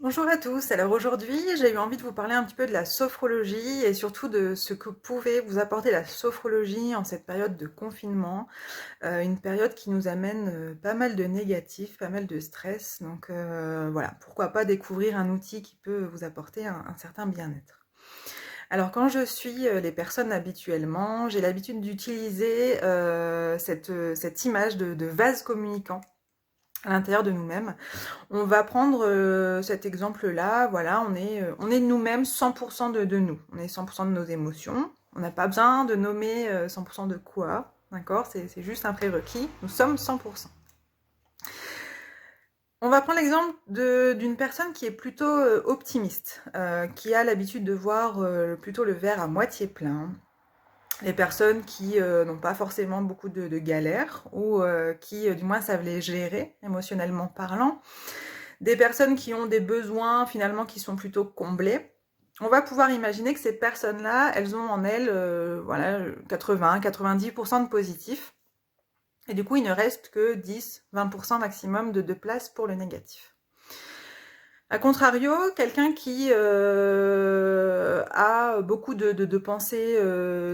Bonjour à tous, alors aujourd'hui j'ai eu envie de vous parler un petit peu de la sophrologie et surtout de ce que pouvait vous apporter la sophrologie en cette période de confinement, une période qui nous amène pas mal de négatifs, pas mal de stress, donc voilà, pourquoi pas découvrir un outil qui peut vous apporter un certain bien-être. Alors quand je suis les personnes habituellement, j'ai l'habitude d'utiliser cette image de vase communicant à l'intérieur de nous-mêmes. On va prendre cet exemple-là, voilà, on est nous-mêmes 100% de nous. On est 100% de nos émotions. On n'a pas besoin de nommer 100% de quoi, d'accord? C'est juste un prérequis. Nous sommes 100%. On va prendre l'exemple d'une personne qui est plutôt optimiste, qui a l'habitude de voir plutôt le verre à moitié plein. Les personnes qui n'ont pas forcément beaucoup de galères ou qui, du moins, savent les gérer émotionnellement parlant. Des personnes qui ont des besoins finalement qui sont plutôt comblés. On va pouvoir imaginer que ces personnes-là, elles ont en elles voilà, 80-90% de positif. Et du coup, il ne reste que 10-20% maximum de place pour le négatif. A contrario, quelqu'un qui a beaucoup de pensées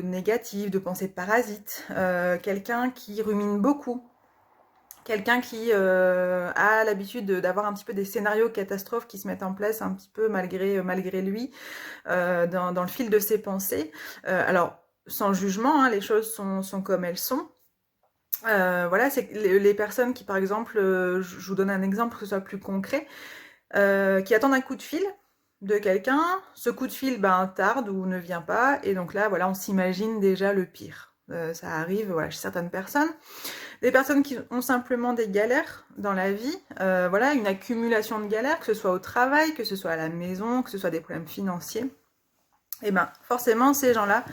négatives, de pensées parasites, quelqu'un qui rumine beaucoup, quelqu'un qui a l'habitude d'avoir un petit peu des scénarios catastrophes qui se mettent en place un petit peu malgré lui dans le fil de ses pensées. Alors, sans jugement, hein, les choses sont comme elles sont. Voilà, c'est les personnes qui, par exemple, je vous donne un exemple que ce soit plus concret, qui attendent un coup de fil de quelqu'un, ce coup de fil tarde ou ne vient pas, et donc là, voilà, on s'imagine déjà le pire. Ça arrive voilà, chez certaines personnes. Des personnes qui ont simplement des galères dans la vie, voilà, une accumulation de galères, que ce soit au travail, que ce soit à la maison, que ce soit des problèmes financiers. Et ben forcément, ces gens-là,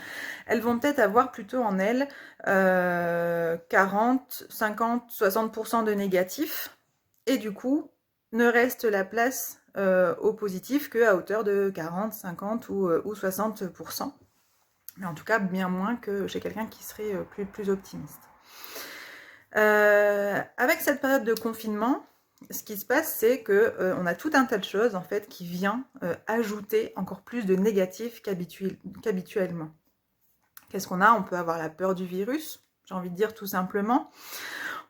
elles vont peut-être avoir plutôt en elles 40, 50, 60% de négatifs, et du coup, ne reste la place au positif qu'à hauteur de 40, 50 ou 60%. Mais en tout cas, bien moins que chez quelqu'un qui serait plus optimiste. Avec cette période de confinement, ce qui se passe, c'est que on a tout un tas de choses en fait qui vient ajouter encore plus de négatifs qu'habituellement. Qu'est-ce qu'on a? On peut avoir la peur du virus, j'ai envie de dire tout simplement.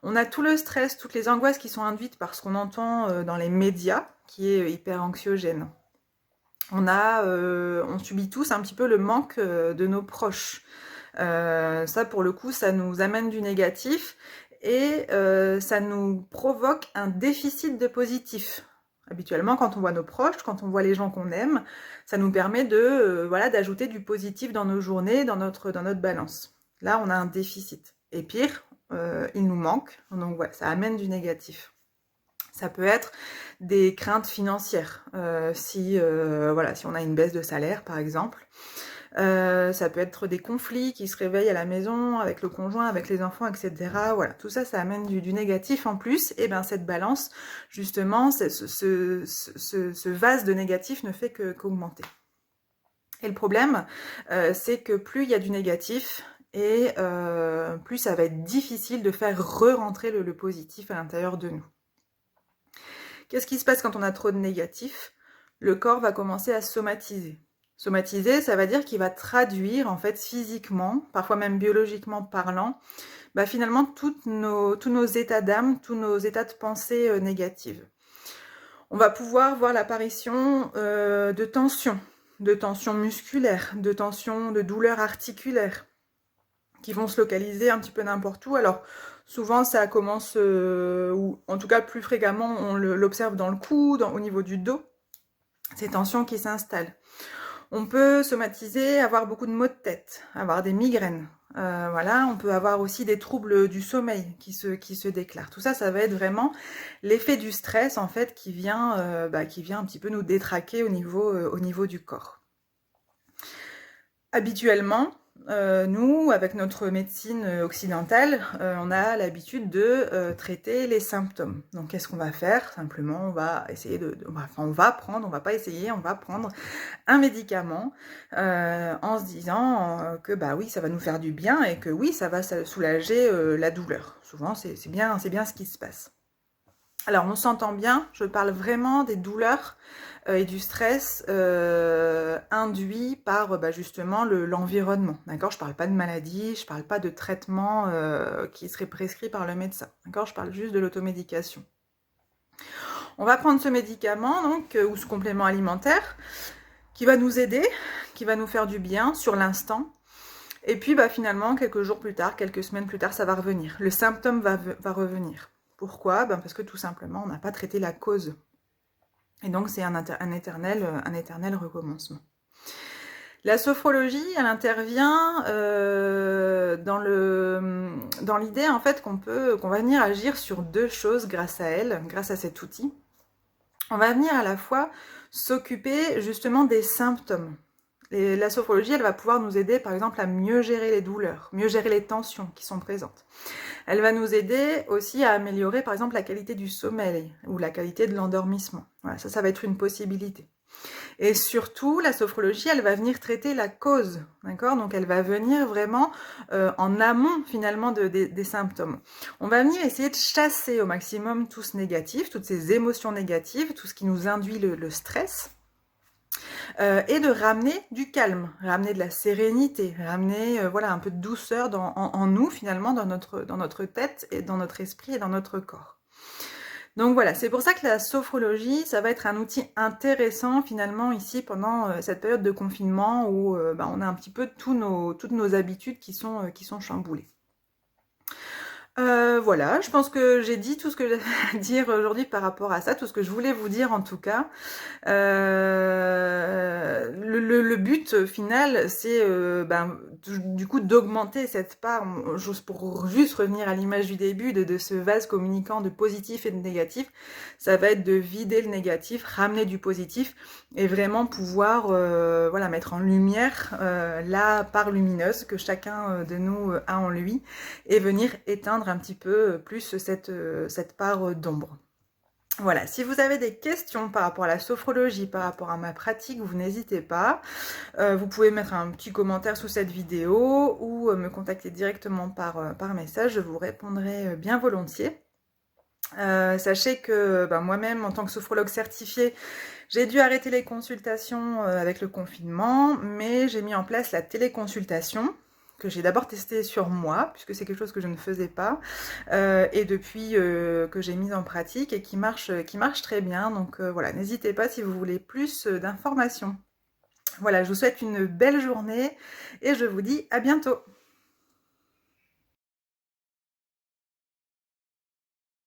On a tout le stress, toutes les angoisses qui sont induites par ce qu'on entend dans les médias, qui est hyper anxiogène. On subit tous un petit peu le manque de nos proches. Ça, pour le coup, ça nous amène du négatif et ça nous provoque un déficit de positif. Habituellement, quand on voit nos proches, quand on voit les gens qu'on aime, ça nous permet de voilà, d'ajouter du positif dans nos journées, dans notre balance. Là, on a un déficit. Et pire, il nous manque. Donc voilà, ça amène du négatif. Ça peut être des craintes financières. Si on a une baisse de salaire, par exemple. Ça peut être des conflits qui se réveillent à la maison avec le conjoint, avec les enfants, etc. Voilà, tout ça, ça amène du négatif en plus. Et ben cette balance, justement, ce vase de négatif ne fait qu'augmenter. Et le problème, c'est que plus il y a du négatif, et plus ça va être difficile de faire re-rentrer le positif à l'intérieur de nous. Qu'est-ce qui se passe quand on a trop de négatif? Le corps va commencer à somatiser. Somatiser, ça va dire qu'il va traduire en fait physiquement, parfois même biologiquement parlant, finalement tous nos états d'âme, tous nos états de pensée négatives. On va pouvoir voir l'apparition de tensions musculaires, de tensions, de douleurs articulaires, qui vont se localiser un petit peu n'importe où. Alors souvent ça commence, ou en tout cas plus fréquemment on l'observe dans le cou, au niveau du dos, ces tensions qui s'installent. On peut somatiser, avoir beaucoup de maux de tête, avoir des migraines. Voilà, on peut avoir aussi des troubles du sommeil qui se déclarent. Tout ça, ça va être vraiment l'effet du stress en fait qui vient un petit peu nous détraquer au niveau du corps. Habituellement, nous, avec notre médecine occidentale, on a l'habitude de traiter les symptômes. Donc, qu'est-ce qu'on va faire? Simplement, on va essayer on va pas essayer, on va prendre un médicament en se disant que bah oui, ça va nous faire du bien et que oui, ça va soulager la douleur. Souvent, c'est bien ce qui se passe. Alors on s'entend bien, je parle vraiment des douleurs et du stress induit par justement l'environnement, d'accord? Je parle pas de maladie, je parle pas de traitement qui serait prescrit par le médecin, d'accord? Je parle juste de l'automédication. On va prendre ce médicament donc ou ce complément alimentaire qui va nous aider, qui va nous faire du bien sur l'instant. Et puis finalement, quelques jours plus tard, quelques semaines plus tard, ça va revenir. Le symptôme va revenir. Pourquoi? Parce que tout simplement, on n'a pas traité la cause. Et donc, c'est un éternel recommencement. La sophrologie, elle intervient dans l'idée en fait qu'on va venir agir sur deux choses grâce à elle, grâce à cet outil. On va venir à la fois s'occuper justement des symptômes. Et la sophrologie, elle va pouvoir nous aider par exemple à mieux gérer les douleurs, mieux gérer les tensions qui sont présentes. Elle va nous aider aussi à améliorer par exemple la qualité du sommeil ou la qualité de l'endormissement. Voilà, ça va être une possibilité. Et surtout, la sophrologie, elle va venir traiter la cause, d'accord? Donc elle va venir vraiment en amont finalement des symptômes. On va venir essayer de chasser au maximum tout ce négatif, toutes ces émotions négatives, tout ce qui nous induit le stress. Et de ramener du calme, ramener de la sérénité, ramener voilà, un peu de douceur en nous finalement, dans notre tête et dans notre esprit et dans notre corps. Donc voilà, c'est pour ça que la sophrologie, ça va être un outil intéressant finalement ici pendant cette période de confinement où on a un petit peu toutes nos habitudes qui sont chamboulées. Voilà, je pense que j'ai dit tout ce que j'avais à dire aujourd'hui par rapport à ça, tout ce que je voulais vous dire en tout cas. Le but final, c'est du coup d'augmenter cette part, pour juste revenir à l'image du début de ce vase communicant de positif et de négatif, ça va être de vider le négatif, ramener du positif et vraiment pouvoir voilà, mettre en lumière la part lumineuse que chacun de nous a en lui et venir éteindre un petit peu plus cette part d'ombre. Voilà, si vous avez des questions par rapport à la sophrologie, par rapport à ma pratique, vous n'hésitez pas. Vous pouvez mettre un petit commentaire sous cette vidéo ou me contacter directement par message, je vous répondrai bien volontiers. Sachez que moi-même, en tant que sophrologue certifiée, j'ai dû arrêter les consultations avec le confinement, mais j'ai mis en place la téléconsultation, que j'ai d'abord testé sur moi, puisque c'est quelque chose que je ne faisais pas, et depuis que j'ai mis en pratique et qui marche très bien. Donc voilà, n'hésitez pas si vous voulez plus d'informations. Voilà, je vous souhaite une belle journée et je vous dis à bientôt.